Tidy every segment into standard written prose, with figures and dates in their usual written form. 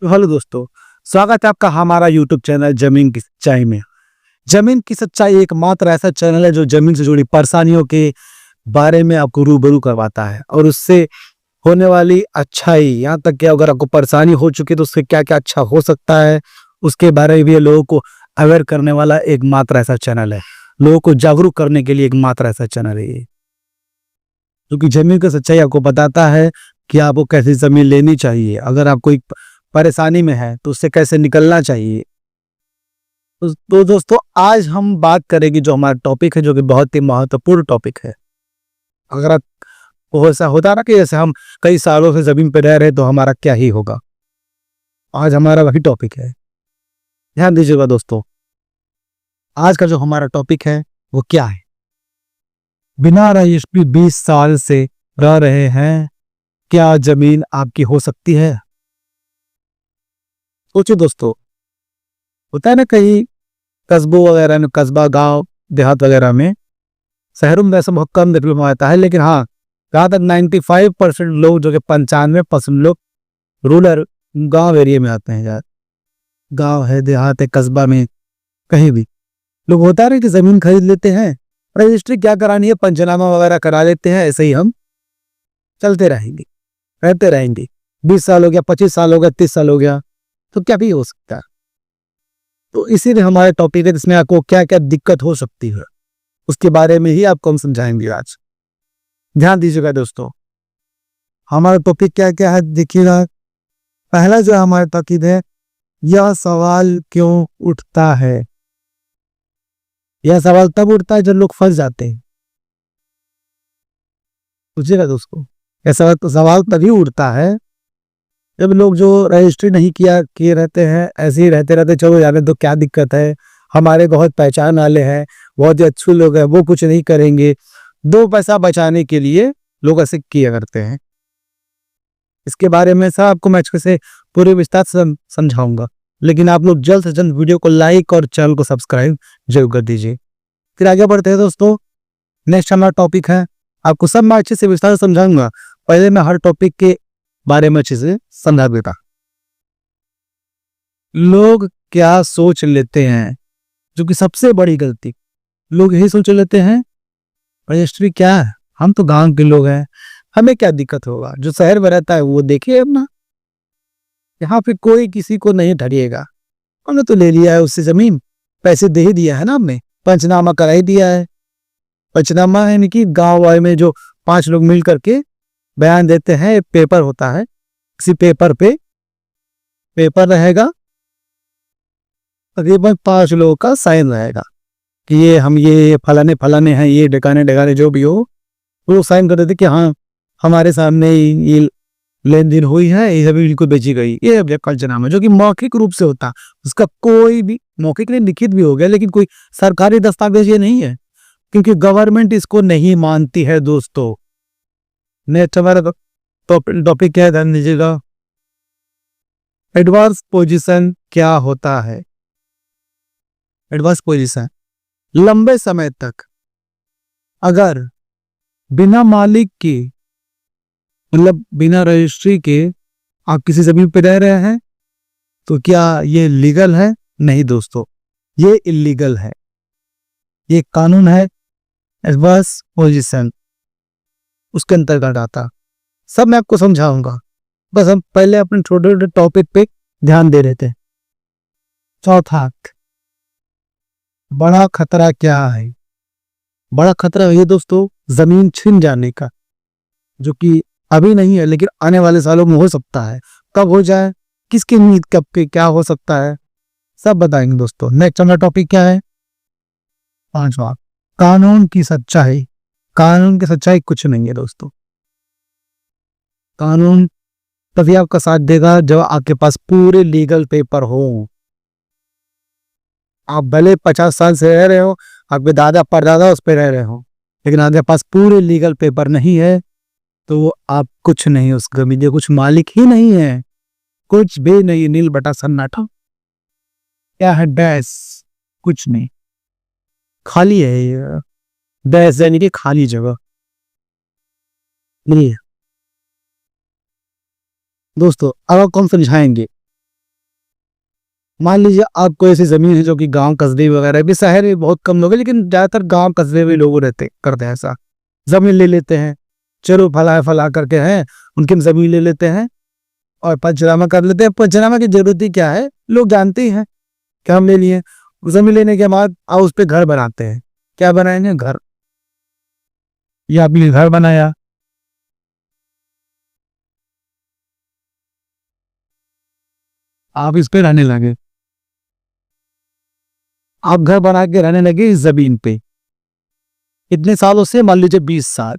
तो हेलो दोस्तों, स्वागत है आपका हमारा यूट्यूब चैनल ज़मीन की सच्चाई में। ज़मीन की सच्चाई एकमात्र ऐसा चैनल है जो ज़मीन से जुड़ी परेशानियों के बारे में आपको रूबरू करवाता है और उससे होने वाली अच्छाई, यहाँ तक कि अगर आपको परेशानी हो चुकी है तो उससे क्या-क्या अच्छा हो सकता है, उसके बारे में भी ये लोगों को अवेयर करने वाला एकमात्र ऐसा चैनल है। लोगों को जागरूक करने के लिए एकमात्र ऐसा चैनल है ये। क्योंकि ज़मीन की सच्चाई आपको बताता है कि आपको कैसी ज़मीन लेनी चाहिए, अगर आप कोई परेशानी में है तो उससे कैसे निकलना चाहिए। तो दोस्तों, आज हम बात करेंगे जो हमारा टॉपिक है, जो कि बहुत ही महत्वपूर्ण टॉपिक है। अगर आपको ऐसा होता ना कि जैसे हम कई सालों से ज़मीन पे रह रहे हैं तो हमारा क्या ही होगा। आज हमारा वही टॉपिक है। ध्यान दीजिएगा दोस्तों, आज का जो हमारा टॉपिक है वो क्या है। बिना रजिस्ट्री 20 साल से रह रहे हैं, क्या ज़मीन आपकी हो सकती है? सोचिए दोस्तों, होता है ना कहीं कस्बों वगैरह में, कस्बा, गाँव, देहात वगैरह में, शहरों में वैसे बहुत कम देखने को आता है, लेकिन हाँ, जहाँ तक 95% लोग, जो कि 95% लोग रूरल गाँव एरिया में आते हैं यार। गाँव है, देहात है, कस्बा में, कहीं भी लोग होता है कि ज़मीन खरीद लेते हैं, रजिस्ट्री क्या करानी है, पंचनामा वगैरह करा लेते हैं, ऐसे ही हम चलते रहेंगे, रहते रहेंगे। 20 साल हो गया, 25 साल हो गया, 30 साल हो गया, तो क्या भी हो सकता है। तो इसीलिए हमारे टॉपिक है जिसमें आपको क्या क्या दिक्कत हो सकती है, उसके बारे में ही आपको हम समझाएंगे आज। ध्यान दीजिएगा दोस्तों, हमारा टॉपिक क्या क्या है देखिएगा। पहला जो हमारा टॉपिक है, यह सवाल क्यों उठता है। यह सवाल तब उठता है जब लोग फंस जाते हैं। पूछिएगा दोस्तों, यह सवाल तभी उठता है जब लोग जो रजिस्ट्री नहीं किए रहते हैं, ऐसे ही रहते रहते, चलो जाने तो क्या दिक्कत है, हमारे बहुत पहचान वाले हैं, बहुत ही अच्छे लोग हैं, वो कुछ नहीं करेंगे। 2 पैसा बचाने के लिए लोग ऐसे किया करते हैं। इसके बारे में सब आपको मैं अच्छे से पूरे विस्तार से समझाऊंगा, लेकिन आप लोग जल्द से जल्द वीडियो को लाइक और चैनल को सब्सक्राइब जरूर कर दीजिए। फिर आगे बढ़ते हैं दोस्तों। नेक्स्ट हमारा टॉपिक है, आपको सब मैं अच्छे से विस्तार से समझाऊंगा। पहले मैं हर टॉपिक के बारे में अच्छे से समझा देता। लोग क्या सोच लेते हैं, जो कि सबसे बड़ी गलती, लोग यही सोच लेते हैं रजिस्ट्री क्या है, हम तो गांव के लोग हैं, हमें क्या दिक्कत होगा। जो शहर में रहता है वो देखिए अपना, यहाँ पे कोई किसी को नहीं ठहरिएगा, हमने तो ले लिया है उससे जमीन, पैसे दे ही दिया है ना, हमने पंचनामा करा ही दिया है। पंचनामा है कि गांव वाले में जो 5 लोग मिल करके बयान देते हैं, एक पेपर होता है, किसी पेपर पे पेपर रहेगा, तकरीबन 5 लोगों का साइन रहेगा कि ये हम ये फलाने फलाने हैं, ये डकाने डकाने जो भी हो, वो लोग साइन कर देते कि हाँ हमारे सामने ये लेन देन हुई है, ये जमीन को बेची गई। ये पंचनामा जो कि मौखिक रूप से होता, उसका कोई भी मौखिक नहीं, लिखित भी हो गया, लेकिन कोई सरकारी दस्तावेज ये नहीं है, क्योंकि गवर्नमेंट इसको नहीं मानती है दोस्तों। नेक्स्ट हमारा टॉपिक क्या है, ध्यान दीजिएगा। एडवांस पोजीशन क्या होता है। एडवांस पोजीशन, लंबे समय तक अगर बिना मालिक की, मतलब बिना रजिस्ट्री के आप किसी जमीन पे रह रहे हैं, तो क्या ये लीगल है? नहीं दोस्तों, ये इलीगल है। ये कानून है एडवांस पोजीशन, उसके अंतर्गत आता। सब मैं आपको समझाऊंगा, बस हम पहले अपने छोटे छोटे टॉपिक पे ध्यान दे रहे थे। चौथा, बड़ा खतरा क्या है। बड़ा खतरा है ये दोस्तों, जमीन छिन जाने का, जो कि अभी नहीं है लेकिन आने वाले सालों में हो सकता है। कब हो जाए, किसकी नींद कब के क्या हो सकता है, सब बताएंगे दोस्तों। नेक्स्ट हमारा टॉपिक क्या है, 5वां, कानून की सच्चाई। कानून की सच्चाई कुछ नहीं है दोस्तों। कानून तभी आपका साथ देगा जब आपके पास पूरे लीगल पेपर हो। आप भले 50 साल से रह रहे हो, आपके दादा परदादा उस पर रह रहे हो, लेकिन आपके पास पूरे लीगल पेपर नहीं है तो आप कुछ नहीं, उस जमीन के कुछ मालिक ही नहीं है, कुछ भी नहीं, नील बटा सन्नाटा। क्या है, डैश, कुछ नहीं, खाली है ये, डैश यानी कि खाली जगह नहीं है दोस्तों। अब आपको हम समझाएंगे मान लीजिए आपको ऐसी जमीन है जो कि गांव कस्बे वगैरह भी, शहर में बहुत कम लोग हैं, लेकिन ज्यादातर गांव कस्बे में लोग रहते करते हैं ऐसा। जमीन ले लेते हैं, चलो फला फला करके हैं, उनकी जमीन ले लेते हैं और पंचनामा कर लेते हैं। पंचनामा की जरूरत ही क्या है, लोग जानते ही हैं कि हम ले लिए। जमीन लेने के बाद आप उस पर घर बनाते हैं। क्या बनाएंगे? घर। या आपने घर बनाया, आप इस पे रहने लगे, आप घर बना के रहने लगे इस जमीन पे। इतने सालों से, मान लीजिए 20 साल।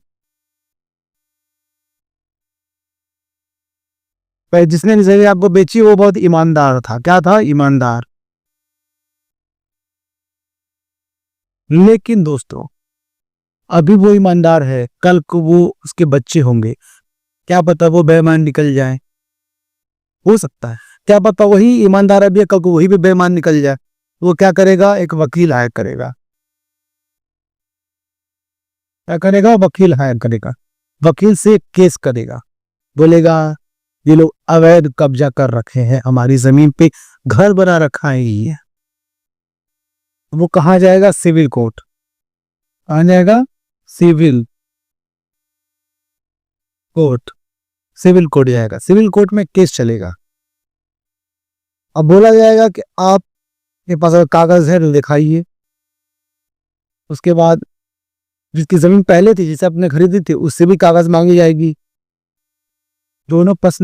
पर जिसने जमीन आपको बेची वो बहुत ईमानदार था। क्या था? ईमानदार। लेकिन दोस्तों, अभी वो ईमानदार है, कल को वो उसके बच्चे होंगे, क्या पता वो बेईमान निकल जाए। हो सकता है। क्या पता वही ईमानदार अभी है, कल को वही भी बेईमान निकल जाए। वो क्या करेगा? एक वकील हायर करेगा। क्या करेगा? वकील हायर करेगा। वकील से केस करेगा, बोलेगा ये लोग अवैध कब्जा कर रखे हैं हमारी जमीन पे, घर बना रखा है ये। वो कहाँ जाएगा? Civil court. कहाँ जाएगा? Civil court. सिविल कोर्ट जाएगा। सिविल कोर्ट में केस चलेगा। अब बोला जाएगा कि आपके पास अगर कागज है तो दिखाइए। उसके बाद जिसकी जमीन पहले थी, जिसे आपने खरीदी थी, उससे भी कागज मांगी जाएगी। दोनों पक्ष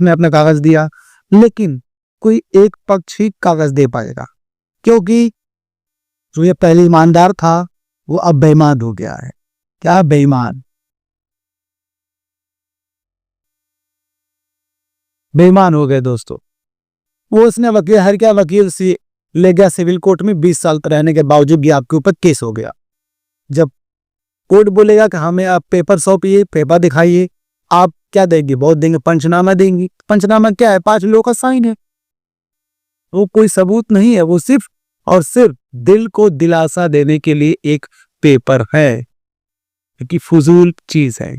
ने अपना कागज दिया, लेकिन कोई एक पक्ष ही कागज दे पाएगा, क्योंकि जो ये पहले ईमानदार था वो अब बेईमान हो गया है। क्या? बेईमान। बेईमान हो गए दोस्तों। वो उसने वकील हर क्या, वकील से ले गया सिविल कोर्ट में। 20 साल तक रहने के बावजूद भी आपके ऊपर केस हो गया। जब कोर्ट बोलेगा कि हमें आप पेपर सौंपिए, पेपर दिखाइए, आप क्या देंगे? बहुत देंगे, पंचनामा देंगी। पंचनामा क्या है? 5 लोगों का साइन है। वो कोई सबूत नहीं है, वो सिर्फ और सिर्फ दिल को दिलासा देने के लिए एक पेपर है, क्योंकि फजूल चीज है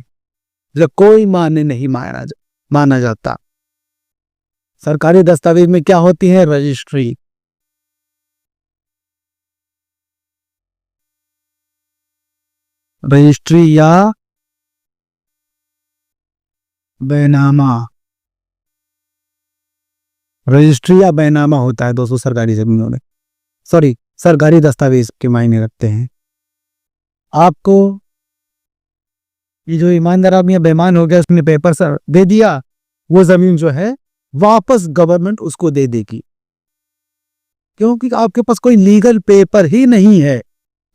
जो कोई माने नहीं माना जाता। सरकारी दस्तावेज में क्या होती है? रजिस्ट्री। रजिस्ट्री या बैनामा। रजिस्ट्री या बैनामा होता है दोस्तों सरकारी जमीनों में। सॉरी, सरकारी दस्तावेज के मायने रखते हैं। आपको ये जो ईमानदार आदमी बेईमान हो गया, उसने पेपर सर दे दिया, वो जमीन जो है वापस गवर्नमेंट उसको दे देगी, क्योंकि आपके पास कोई लीगल पेपर ही नहीं है।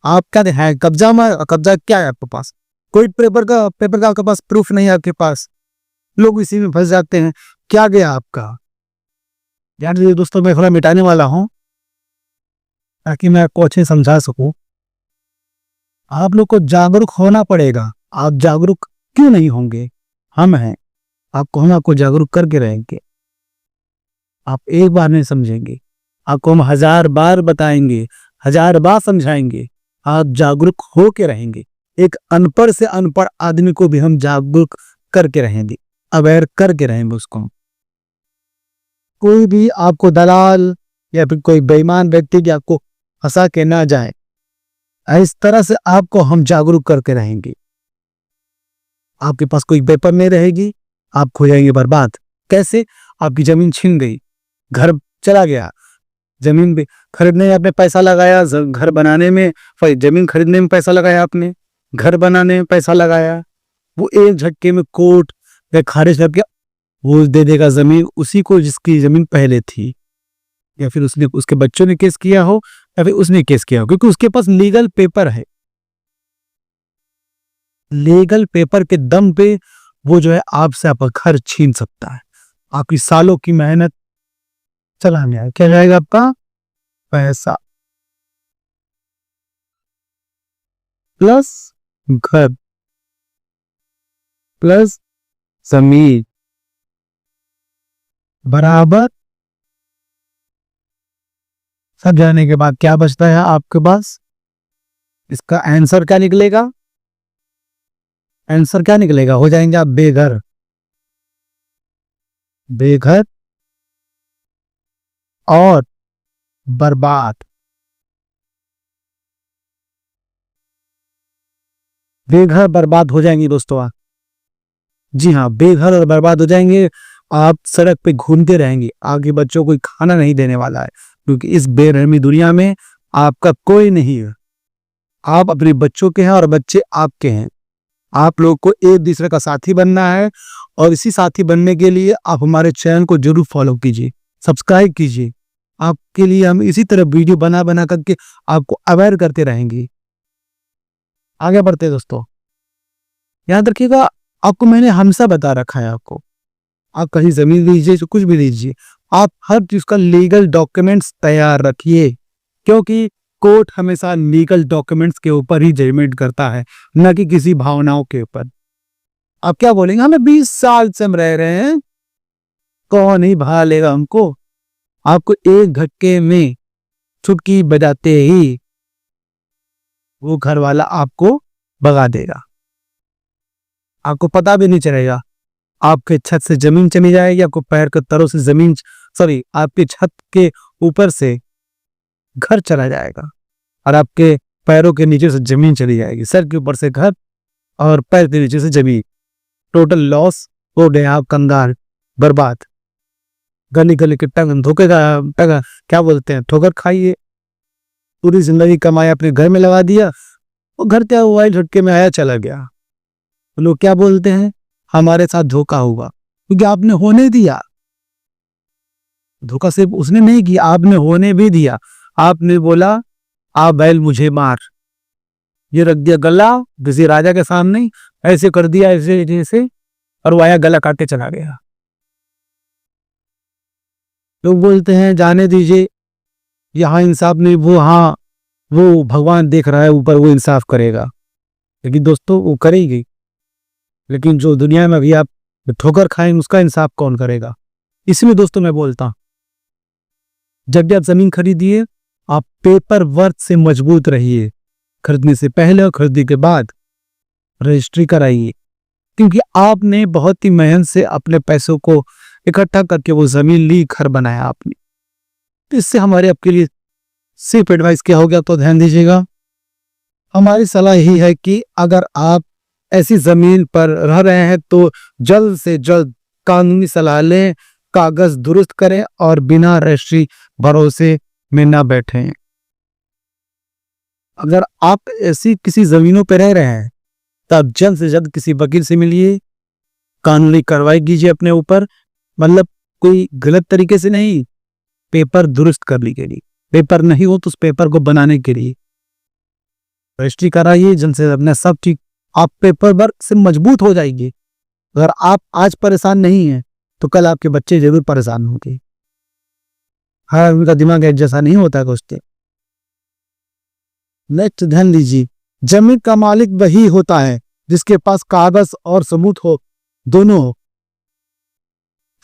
आप क्या है? कब्जा में, कब्जा क्या है आपके पास? कोई पेपर का आपके पास प्रूफ नहीं है आपके पास। लोग इसी में फंस जाते हैं। क्या गया आपका? यार ये दोस्तों, मैं थोड़ा मिटाने वाला हूं ताकि मैं आपको अच्छे समझा सकूं। आप लोग को जागरूक होना पड़ेगा। आप जागरूक क्यों नहीं होंगे? हम हैं, हम आपको जागरूक करके रहेंगे। आप एक बार नहीं समझेंगे, आपको हम 1000 बार बताएंगे, 1000 बार समझाएंगे। आप जागरूक हो के रहेंगे। एक अनपढ़ से अनपढ़ आदमी को भी हम जागरूक करके रहेंगे, अवेयर करके रहेंगे उसको। कोई भी आपको दलाल या फिर कोई बेईमान व्यक्ति की आपको फंसा के ना जाए, इस तरह से आपको हम जागरूक करके रहेंगे। आपके पास कोई पेपर नहीं रहेगी, आप खो जाएंगे बर्बाद। कैसे? आपकी जमीन छीन गई, घर चला गया, जमीन भी खरीदने में आपने पैसा लगाया, घर बनाने में, जमीन खरीदने में पैसा लगाया आपने, घर बनाने में पैसा लगाया, वो एक झटके में कोर्ट या खारिज करके वो दे देगा जमीन उसी को जिसकी जमीन पहले थी। या फिर उसने, उसके बच्चों ने केस किया हो, या फिर उसने केस किया हो, क्योंकि उसके पास लीगल पेपर है। लीगल पेपर के दम पे वो जो है आपसे आपका घर छीन सकता है। आपकी सालों की मेहनत चला गया। क्या जाएगा? आपका पैसा प्लस घर प्लस जमीन बराबर। सब जाने के बाद क्या बचता है आपके पास? इसका आंसर क्या निकलेगा? आंसर क्या निकलेगा? हो जाएंगे आप बेघर। बेघर और बर्बाद। बेघर बर्बाद हो जाएंगे दोस्तों आप। जी हाँ, बेघर और बर्बाद हो जाएंगे। आप सड़क पे घूमते रहेंगे, आगे बच्चों को कोई खाना नहीं देने वाला है, क्योंकि इस बेरहमी दुनिया में आपका कोई नहीं है। आप अपने बच्चों के हैं और बच्चे आपके हैं। आप लोग को एक दूसरे का साथी बनना है, और इसी साथी बनने के लिए आप हमारे चैनल को जरूर फॉलो कीजिए, सब्सक्राइब कीजिए। आपके लिए हम इसी तरह वीडियो बना बना करके आपको अवेयर करते रहेंगे। आगे बढ़ते हैं दोस्तों, याद रखिएगा, आपको मैंने हमेशा बता रखा है, आपको आप कहीं जमीन लीजिए, कुछ भी लीजिए, आप हर चीज का लीगल डॉक्यूमेंट्स तैयार रखिए, क्योंकि कोर्ट हमेशा लीगल डॉक्यूमेंट्स के ऊपर ही जजमेंट करता है, न कि किसी भावनाओं के ऊपर। आप क्या बोलेंगे, हमें 20 साल से हम रह रहे हैं, कौन ही भगा लेगा हमको। आपको एक झटके में चुटकी बजाते ही वो घर वाला आपको भगा देगा, आपको पता भी नहीं चलेगा। आपके छत से जमीन चली जाएगी, आपको पैर के तरों से जमीन, सॉरी, आपके छत के ऊपर से घर चला जाएगा, और आपके पैरों के नीचे से जमीन चली जाएगी। सर के ऊपर से घर और पैर के नीचे से जमीन, टोटल लॉस हो गए आप, कंगाल, बर्बाद। गली गली के टंग धोखे का क्या बोलते हैं, ठोकर खाइए। पूरी जिंदगी कमाया, अपने घर में लगा दिया, वो घर क्या हुआ, झटके में आया चला गया। लोग क्या बोलते हैं, हमारे साथ धोखा हुआ, क्योंकि आपने होने दिया। धोखा सिर्फ उसने नहीं किया, आपने होने भी दिया। आपने बोला, आ बैल मुझे मार, ये रख दिया गला किसी राजा के सामने, ऐसे कर दिया, ऐसे जैसे, और वो आया गला काटे चला गया। लोग बोलते हैं जाने दीजिए, यहाँ इंसाफ नहीं, वो हाँ, वो भगवान देख रहा है ऊपर, वो इंसाफ करेगा। लेकिन दोस्तों वो करेगी, लेकिन जो दुनिया में अभी आप ठोकर खाएंगे उसका इंसाफ कौन करेगा। इसलिए दोस्तों मैं बोलता हूं, जब भी आप जमीन खरीदिए, आप पेपर वर्क से मजबूत रहिए। खरीदने से पहले और खरीदने के बाद रजिस्ट्री कराइए, क्योंकि आपने बहुत ही मेहनत से अपने पैसों को इकट्ठा करके वो जमीन ली, घर बनाया आपने। तो इससे हमारे आपके लिए सिर्फ एडवाइस क्या हो गया, तो ध्यान दीजिएगा। हमारी सलाह यही है कि अगर आप ऐसी जमीन पर रह रहे हैं तो जल्द से जल्द कानूनी सलाह लें, कागज दुरुस्त करें, और बिना रजिस्ट्री भरोसे में ना बैठें। अगर आप ऐसी किसी जमीनों पर रह रहे हैं, तब जल्द से जल्द किसी वकील से मिलिए, कानूनी कार्रवाई कीजिए अपने ऊपर। मतलब कोई गलत तरीके से नहीं, पेपर दुरुस्त करने के लिए, पेपर नहीं हो तो उस पेपर को बनाने के लिए रजिस्ट्री कराइए, जिनसे अपने सब ठीक, आप पेपर वर्क से मजबूत हो जाएंगे। अगर आप आज परेशान नहीं हैं तो कल आपके बच्चे जरूर परेशान होंगे। हर आदमी का दिमाग एक जैसा नहीं होता है दोस्तों। नेक्स्ट ध्यान दीजिए, जमीन का मालिक वही होता है जिसके पास कागज और सबूत हो, दोनों हो।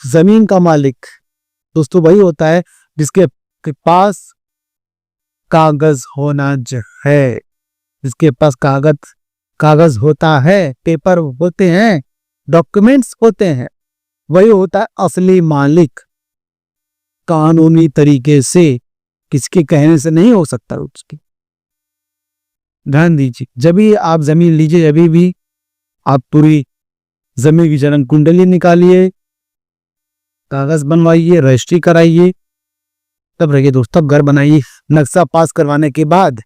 जमीन का मालिक दोस्तों वही होता है जिसके पास कागज होना है, जिसके पास कागज होता है, पेपर होते हैं, डॉक्यूमेंट्स होते हैं, वही होता है असली मालिक। कानूनी तरीके से किसके कहने से नहीं हो सकता उसकी। ध्यान दीजिए, जब भी आप जमीन लीजिए, अभी भी आप पूरी जमीन की जन्म कुंडली निकालिए, कागज बनवाइए, रजिस्ट्री कराइए, तब रहिए दोस्तों, घर बनाइए। नक्शा पास करवाने के बाद,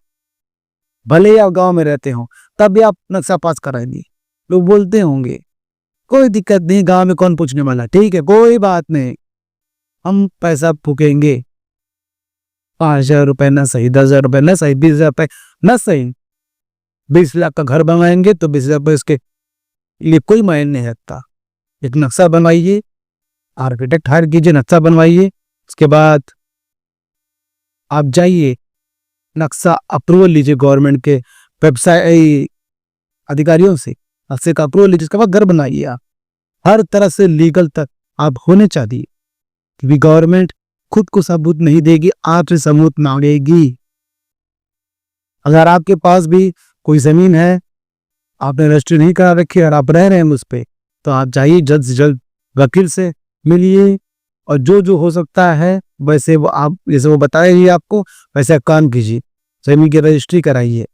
भले ही आप गांव में रहते हो, तब भी आप नक्शा पास कराइए। लोग बोलते होंगे कोई दिक्कत नहीं, गांव में कौन पूछने वाला, ठीक है कोई बात नहीं, हम पैसा फूकेंगे, 5,000 रुपए ना सही, 10,000 रुपए ना सही, 20,000 रुपए ना सही, 20 लाख का घर बनवाएंगे तो 20,000 रुपए उसके लिए कोई मायने नहीं रखता। एक नक्शा बनवाइए, आर्किटेक्ट हायर कीजिए, नक्शा बनवाइए, उसके बाद आप जाइए नक्शा अप्रूवल लीजिए गवर्नमेंट के वेबसाइट अधिकारियों से, नक्शे का अप्रूवल लीजिए, उसके बाद घर बनाइए। आप हर तरह से लीगल तक आप होने चाहिए, क्योंकि गवर्नमेंट खुद को सबूत नहीं देगी, आपसे सबूत मांगेगी। अगर आपके पास भी कोई जमीन है, आपने रजिस्ट्री नहीं करा रखी और आप रह रहे हैं उस पर, तो आप जाइए जल्द से जल्द वकील से मिलिए, और जो जो हो सकता है वैसे वो आप जैसे वो बताएगी आपको वैसे काम कीजिए, जमीन की रजिस्ट्री कराइए।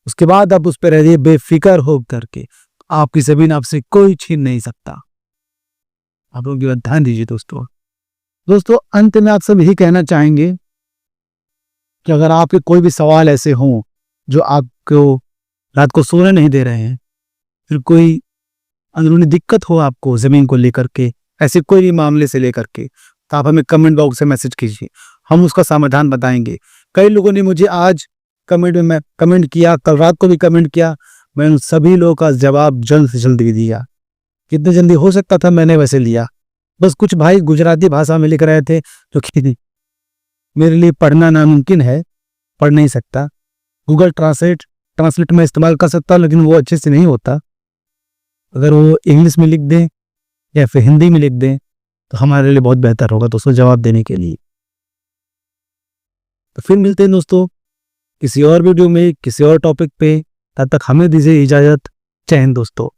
उसके बाद आप उस पर रहिए बेफिक्र हो करके, आपकी जमीन आपसे कोई छीन नहीं सकता। आप लोग ध्यान दीजिए दोस्तों। दोस्तों अंत में आप सब यही कहना चाहेंगे कि अगर आपके कोई भी सवाल ऐसे हों जो आपको रात को सोने नहीं दे रहे हैं, फिर कोई अंदरूनी दिक्कत हो आपको जमीन को लेकर के, ऐसे कोई भी मामले से लेकर के, तो आप हमें कमेंट बॉक्स में मैसेज कीजिए, हम उसका समाधान बताएंगे। कई लोगों ने मुझे आज कमेंट किया, कल रात को भी कमेंट किया, मैंने उन सभी लोगों का जवाब जल्द से जल्द दिया। कितने जल्दी हो सकता था मैंने वैसे लिया। बस कुछ भाई गुजराती भाषा में लिख रहे थे जो कि मेरे लिए पढ़ना नामुमकिन है, पढ़ नहीं सकता। गूगल ट्रांसलेट में इस्तेमाल कर सकता हूँ लेकिन वो अच्छे से नहीं होता। अगर वो इंग्लिश में लिख दें या फिर हिंदी में लिख दें तो हमारे लिए बहुत बेहतर होगा दोस्तों जवाब देने के लिए। तो फिर मिलते हैं दोस्तों किसी और वीडियो में किसी और टॉपिक पे, तब तक हमें दीजिए इजाजत। जय हिंद दोस्तों।